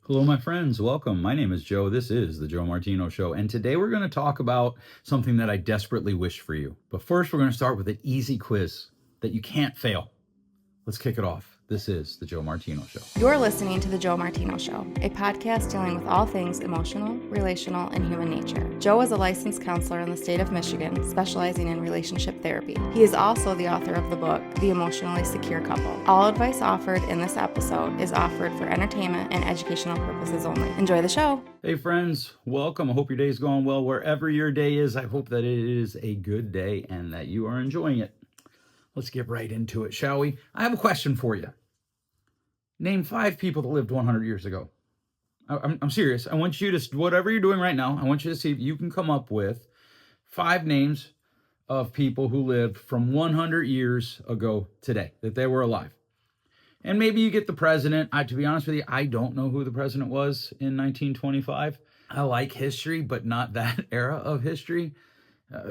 Hello, my friends. Welcome. My name is Joe. This is the Joe Martino Show. And today we're going to talk about something that I desperately wish for you. But first, we're going to start with an easy quiz that you can't fail. Let's kick it off. This is the Joe Martino Show. You're listening to the Joe Martino Show, a podcast dealing with all things emotional, relational, and human nature. Joe is a licensed counselor in the state of Michigan, specializing in relationship therapy. He is also the author of the book, The Emotionally Secure Couple. All advice offered in this episode is offered for entertainment and educational purposes only. Enjoy the show. Hey, friends. Welcome. I hope your day is going well. Wherever your day is, I hope that it is a good day and that you are enjoying it. Let's get right into it, shall we? I have a question for you. Name 5 people that lived 100 years ago. I'm serious. I want you to, whatever you're doing right now, I want you to see if you can come up with 5 names of people who lived from 100 years ago today, that they were alive. And maybe you get the president. To be honest with you, I don't know who the president was in 1925. I like history, but not that era of history.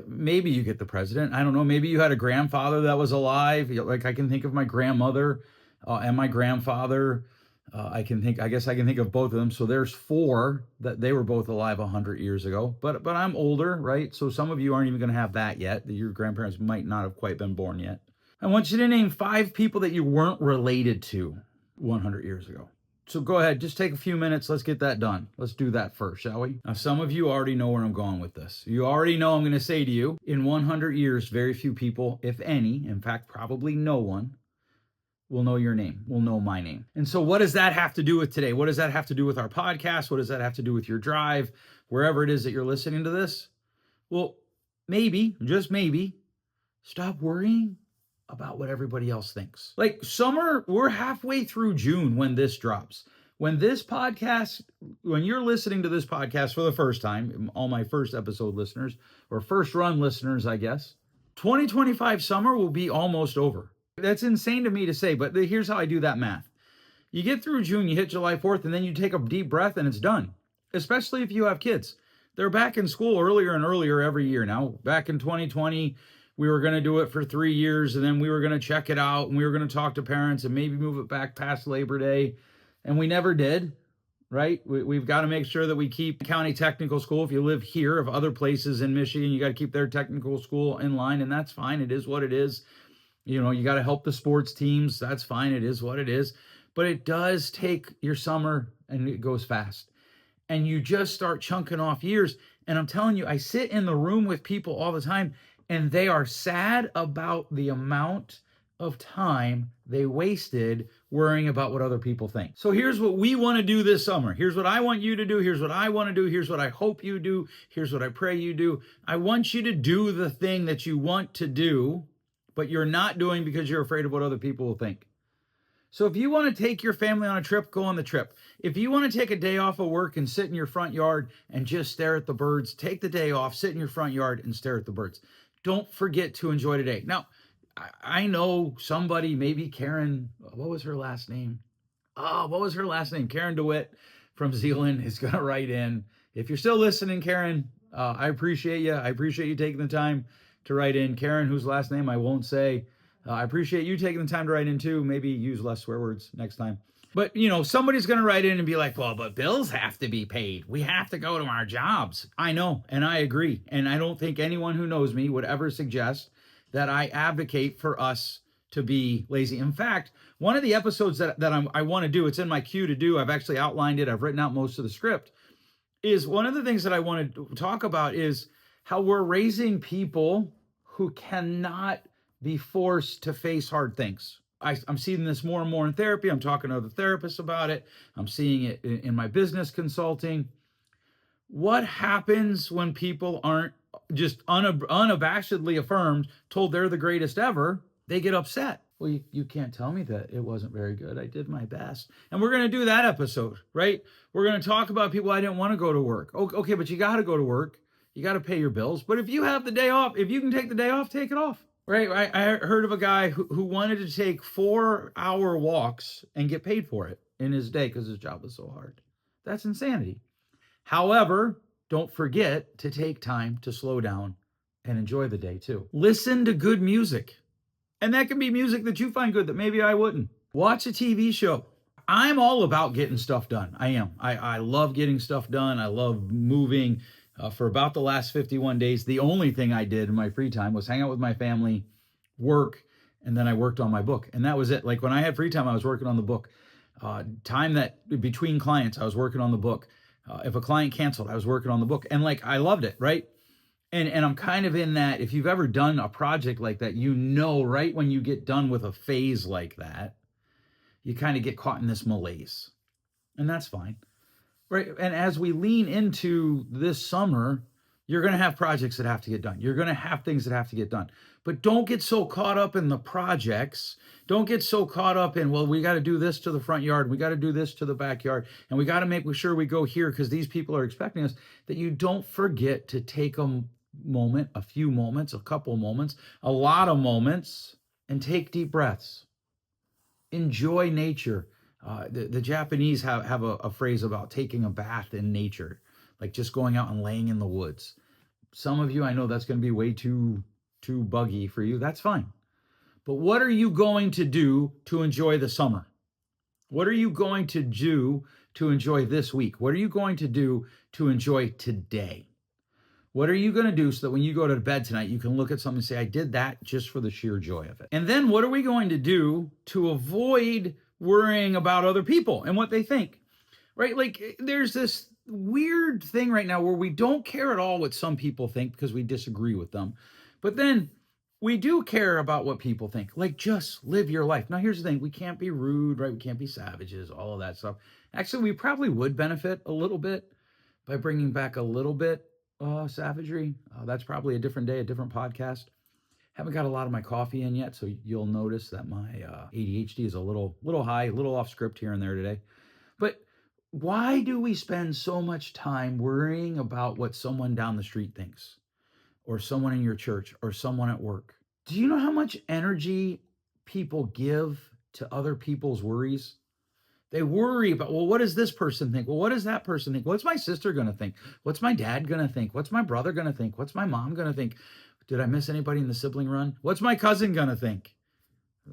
Maybe you get the president. I don't know. Maybe you had a grandfather that was alive. Like I can think of my grandmother and my grandfather. I guess I can think of both of them. So there's 4 that they were both alive 100 years ago. But I'm older, right? So some of you aren't even going to have that yet. Your grandparents might not have quite been born yet. I want you to name 5 people that you weren't related to 100 years ago. So go ahead, just take a few minutes. Let's get that done. Let's do that first, shall we? Now, some of you already know where I'm going with this. You already know I'm going to say to you, in 100 years, very few people, if any, in fact, probably no one, will know your name, will know my name. And so what does that have to do with today? What does that have to do with our podcast? What does that have to do with your drive, wherever it is that you're listening to this? Well, maybe, just maybe, stop worrying about what everybody else thinks. Like summer, we're halfway through June when this drops. When you're listening to this podcast for the first time, all my first episode listeners, or first run listeners, I guess, 2025 summer will be almost over. That's insane to me to say, but here's how I do that math. You get through June, you hit July 4th, and then you take a deep breath and it's done. Especially if you have kids. They're back in school earlier and earlier every year now. Back in 2020, we were going to do it for 3 years, and then we were going to check it out, and we were going to talk to parents and maybe move it back past Labor Day, and we never did, right? We've got to make sure that we keep county technical school. If you live here, of other places in Michigan, you got to keep their technical school in line, and that's fine. It is what it is. You know, you got to help the sports teams. That's fine. It is what it is. But it does take your summer, and it goes fast. And you just start chunking off years. And I'm telling you, I sit in the room with people all the time, and they are sad about the amount of time they wasted worrying about what other people think. So here's what we want to do this summer. Here's what I want you to do. Here's what I want to do. Here's what I hope you do. Here's what I pray you do. I want you to do the thing that you want to do, but you're not doing because you're afraid of what other people will think. So if you want to take your family on a trip, go on the trip. If you want to take a day off of work and sit in your front yard and just stare at the birds, take the day off, sit in your front yard and stare at the birds. Don't forget to enjoy today. Now, I know somebody, maybe Karen, what was her last name? Karen DeWitt from Zealand is going to write in. If you're still listening, Karen, I appreciate you. I appreciate you taking the time to write in. Karen, whose last name I won't say. I appreciate you taking the time to write in too. Maybe use less swear words next time. But, you know, somebody's going to write in and be like, well, but bills have to be paid. We have to go to our jobs. I know, and I agree. And I don't think anyone who knows me would ever suggest that I advocate for us to be lazy. In fact, one of the episodes that I want to do, it's in my queue to do, I've actually outlined it, I've written out most of the script, is one of the things that I want to talk about is how we're raising people who cannot be forced to face hard things. I'm seeing this more and more in therapy. I'm talking to other therapists about it. I'm seeing it in my business consulting. What happens when people aren't just unabashedly affirmed, told they're the greatest ever? They get upset. Well, you can't tell me that it wasn't very good. I did my best. And we're going to do that episode, right? We're going to talk about people, I didn't want to go to work. Okay, but you got to go to work. You got to pay your bills. But if you have the day off, if you can take the day off, take it off. Right, I heard of a guy who wanted to take 4-hour walks and get paid for it in his day because his job was so hard. That's insanity. However, don't forget to take time to slow down and enjoy the day too. Listen to good music. And that can be music that you find good that maybe I wouldn't. Watch a TV show. I'm all about getting stuff done. I am. I love getting stuff done. I love moving. For about the last 51 days, the only thing I did in my free time was hang out with my family, work, and then I worked on my book. And that was it. Like when I had free time, I was working on the book. Time that between clients, I was working on the book. If a client canceled, I was working on the book. And like I loved it, right? And I'm kind of in that, if you've ever done a project like that, you know, right when you get done with a phase like that, you kind of get caught in this malaise. And that's fine. Right. And as we lean into this summer, you're going to have projects that have to get done. You're going to have things that have to get done. But don't get so caught up in the projects. Don't get so caught up in, well, we got to do this to the front yard. We got to do this to the backyard. And we got to make sure we go here because these people are expecting us, that you don't forget to take a moment, a few moments, a couple moments, a lot of moments, and take deep breaths. Enjoy nature. The Japanese have a phrase about taking a bath in nature, like just going out and laying in the woods. Some of you, I know that's going to be way too buggy for you. That's fine. But what are you going to do to enjoy the summer? What are you going to do to enjoy this week? What are you going to do to enjoy today? What are you going to do so that when you go to bed tonight, you can look at something and say, I did that just for the sheer joy of it? And then what are we going to do to avoid worrying about other people and what they think, right? Like there's this weird thing right now where we don't care at all what some people think because we disagree with them. But then we do care about what people think. Like just live your life. Now, here's the thing. We can't be rude, right? We can't be savages, all of that stuff. Actually, we probably would benefit a little bit by bringing back a little bit savagery. That's probably a different day, a different podcast. Haven't got a lot of my coffee in yet, so you'll notice that my ADHD is a little high, a little off script here and there today. But why do we spend so much time worrying about what someone down the street thinks, or someone in your church, or someone at work? Do you know how much energy people give to other people's worries? They worry about, well, what does this person think? Well, what does that person think? What's my sister going to think? What's my dad going to think? What's my brother going to think? What's my mom going to think? Did I miss anybody in the sibling run? What's my cousin going to think?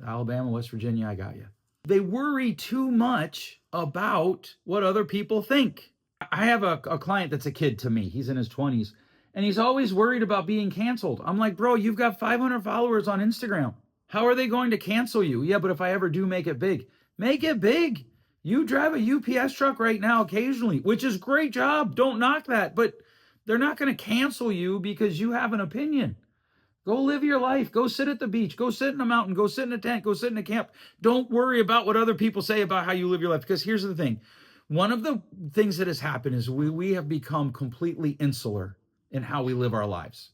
Alabama, West Virginia, I got you. They worry too much about what other people think. I have a client that's a kid to me. He's in his 20s, and he's always worried about being canceled. I'm like, bro, you've got 500 followers on Instagram. How are they going to cancel you? Yeah, but if I ever do make it big, make it big. You drive a UPS truck right now occasionally, which is a great job. Don't knock that. But they're not going to cancel you because you have an opinion. Go live your life. Go sit at the beach. Go sit in a mountain. Go sit in a tent. Go sit in a camp. Don't worry about what other people say about how you live your life. Because here's the thing. One of the things that has happened is we have become completely insular in how we live our lives.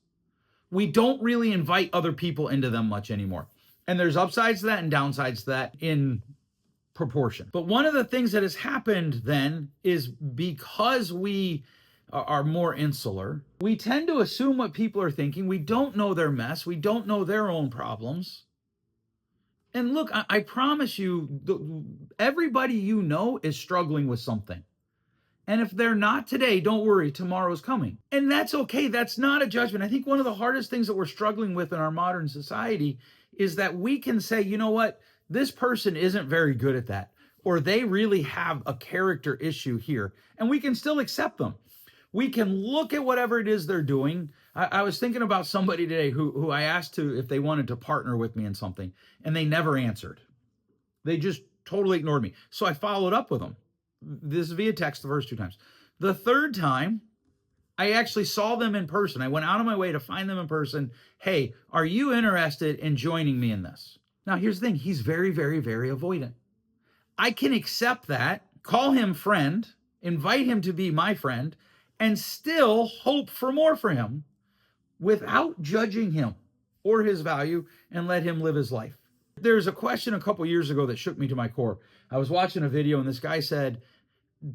We don't really invite other people into them much anymore. And there's upsides to that and downsides to that in proportion. But one of the things that has happened then is because we are more insular, we tend to assume what people are thinking. We don't know their mess. We don't know their own problems. And look, I promise you, everybody you know is struggling with something. And if they're not today, don't worry, tomorrow's coming. And that's okay. That's not a judgment. I think one of the hardest things that we're struggling with in our modern society is that we can say, you know what? This person isn't very good at that, or they really have a character issue here, and we can still accept them. We can look at whatever it is they're doing. I was thinking about somebody today who I asked if they wanted to partner with me in something, and they never answered. They just totally ignored me. So I followed up with them. This is via text the first 2 times. The third time, I actually saw them in person. I went out of my way to find them in person. Hey, are you interested in joining me in this? Now, here's the thing. He's very, very, very avoidant. I can accept that, call him friend, invite him to be my friend, and still hope for more for him without judging him or his value, and let him live his life. There's a question a couple years ago that shook me to my core. I was watching a video and this guy said,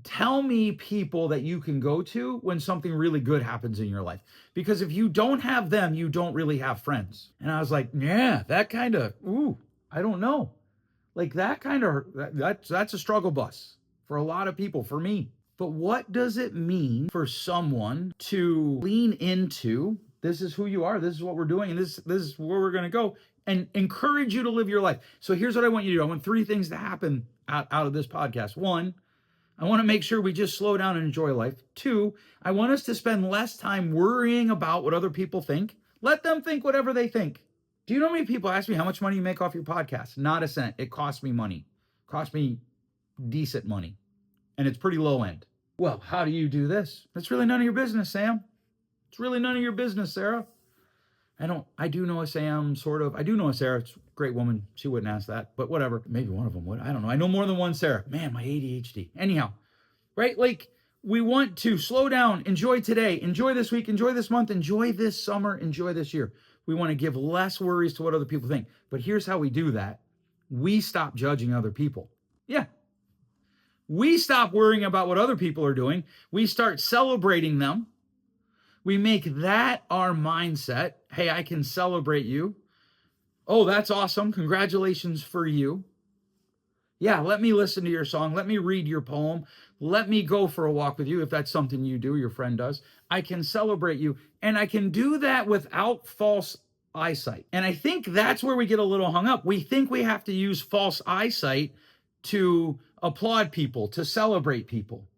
tell me people that you can go to when something really good happens in your life. Because if you don't have them, you don't really have friends. And I was like, yeah, that kind of, I don't know. Like that kind of, that's a struggle bus for a lot of people, for me. But what does it mean for someone to lean into, this is who you are, this is what we're doing, and this is where we're going to go, and encourage you to live your life. So here's what I want you to do. I want 3 things to happen out of this podcast. 1, I want to make sure we just slow down and enjoy life. 2, I want us to spend less time worrying about what other people think. Let them think whatever they think. Do you know how many people ask me how much money you make off your podcast? Not a cent. It costs me money. It costs me decent money. And it's pretty low end. Well, how do you do this? That's really none of your business, Sam. It's really none of your business, Sarah. I do know a Sam, sort of. I do know a Sarah. It's a great woman. She wouldn't ask that, but whatever. Maybe one of them would. I don't know. I know more than one Sarah. Man, my ADHD. Anyhow, right? Like, we want to slow down, enjoy today, enjoy this week, enjoy this month, enjoy this summer, enjoy this year. We want to give less worries to what other people think. But here's how we do that. We stop judging other people. Yeah. We stop worrying about what other people are doing. We start celebrating them. We make that our mindset. Hey, I can celebrate you. Oh, that's awesome. Congratulations for you. Yeah, let me listen to your song. Let me read your poem. Let me go for a walk with you if that's something you do, your friend does. I can celebrate you. And I can do that without false eyesight. And I think that's where we get a little hung up. We think we have to use false eyesight to applaud people, to celebrate people.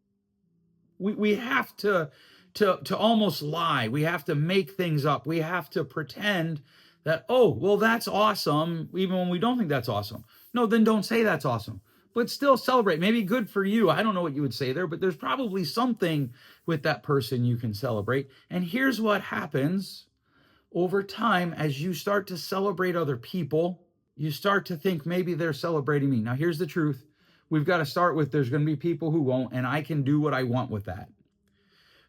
We have to almost lie. We have to make things up. We have to pretend that, oh, well, that's awesome, even when we don't think that's awesome. No, then don't say that's awesome. But still celebrate. Maybe good for you. I don't know what you would say there, but there's probably something with that person you can celebrate. And here's what happens over time as you start to celebrate other people. You start to think maybe they're celebrating me. Now, here's the truth. We've got to start with there's going to be people who won't, and I can do what I want with that.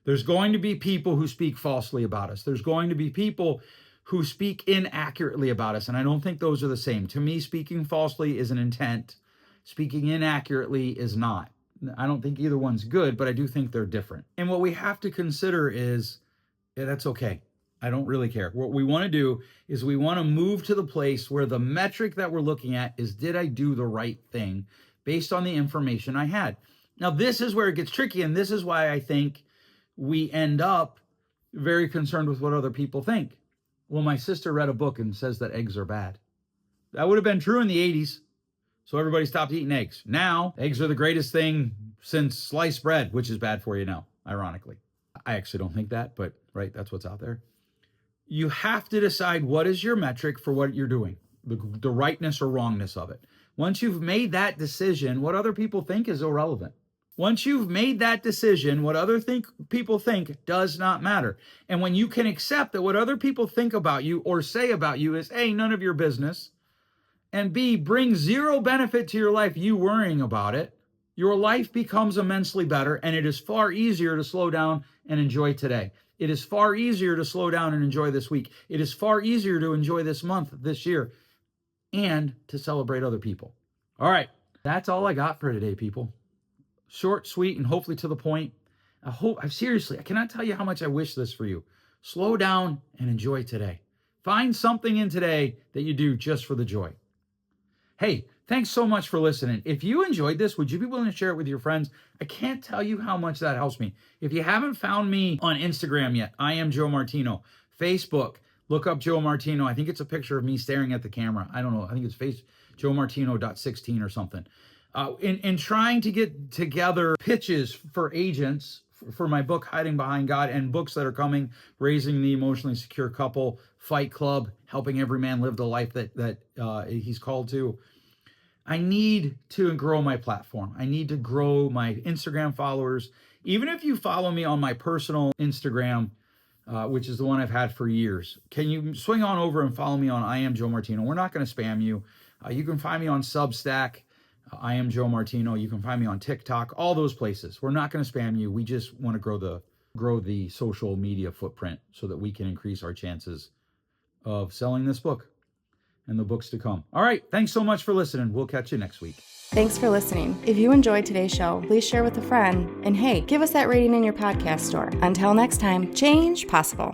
There's going to be people who speak falsely about us. There's going to be people who speak inaccurately about us, and I don't think those are the same. To me, speaking falsely is an intent. Speaking inaccurately is not. I don't think either one's good, but I do think they're different. And what we have to consider is, that's okay. I don't really care. What we want to do is we want to move to the place where the metric that we're looking at is, did I do the right thing based on the information I had? Now, this is where it gets tricky, and this is why I think we end up very concerned with what other people think. Well, my sister read a book and says that eggs are bad. That would have been true in the 80s. So everybody stopped eating eggs. Now, eggs are the greatest thing since sliced bread, which is bad for you now, ironically. I actually don't think that, but right, that's what's out there. You have to decide what is your metric for what you're doing, the rightness or wrongness of it. Once you've made that decision, what other people think is irrelevant. Once you've made that decision, what other people think does not matter. And when you can accept that what other people think about you or say about you is A, none of your business, and B, brings zero benefit to your life, you worrying about it, your life becomes immensely better, and it is far easier to slow down and enjoy today. It is far easier to slow down and enjoy this week. It is far easier to enjoy this month, this year, and to celebrate other people. All right, that's all I got for today, people. Short, sweet, and hopefully to the point. Seriously, I cannot tell you how much I wish this for you. Slow down and enjoy today. Find something in today that you do just for the joy. Hey, thanks so much for listening. If you enjoyed this, would you be willing to share it with your friends? I can't tell you how much that helps me. If you haven't found me on Instagram yet, I am Joe Martino. Facebook, look up Joe Martino. I think it's a picture of me staring at the camera. I don't know. I think it's joemartino.16 or something. In trying to get together pitches for agents for my book, Hiding Behind God, and books that are coming, Raising the Emotionally Secure Couple, Fight Club, Helping Every Man Live the Life that he's called to. I need to grow my platform. I need to grow my Instagram followers. Even if you follow me on my personal Instagram, which is the one I've had for years, can you swing on over and follow me on I Am Joe Martino? We're not going to spam you. You can find me on Substack. I Am Joe Martino. You can find me on TikTok, all those places. We're not going to spam you. We just want to grow the social media footprint so that we can increase our chances of selling this book and the books to come. All right. Thanks so much for listening. We'll catch you next week. Thanks for listening. If you enjoyed today's show, please share with a friend. And hey, give us that rating in your podcast store. Until next time, change possible.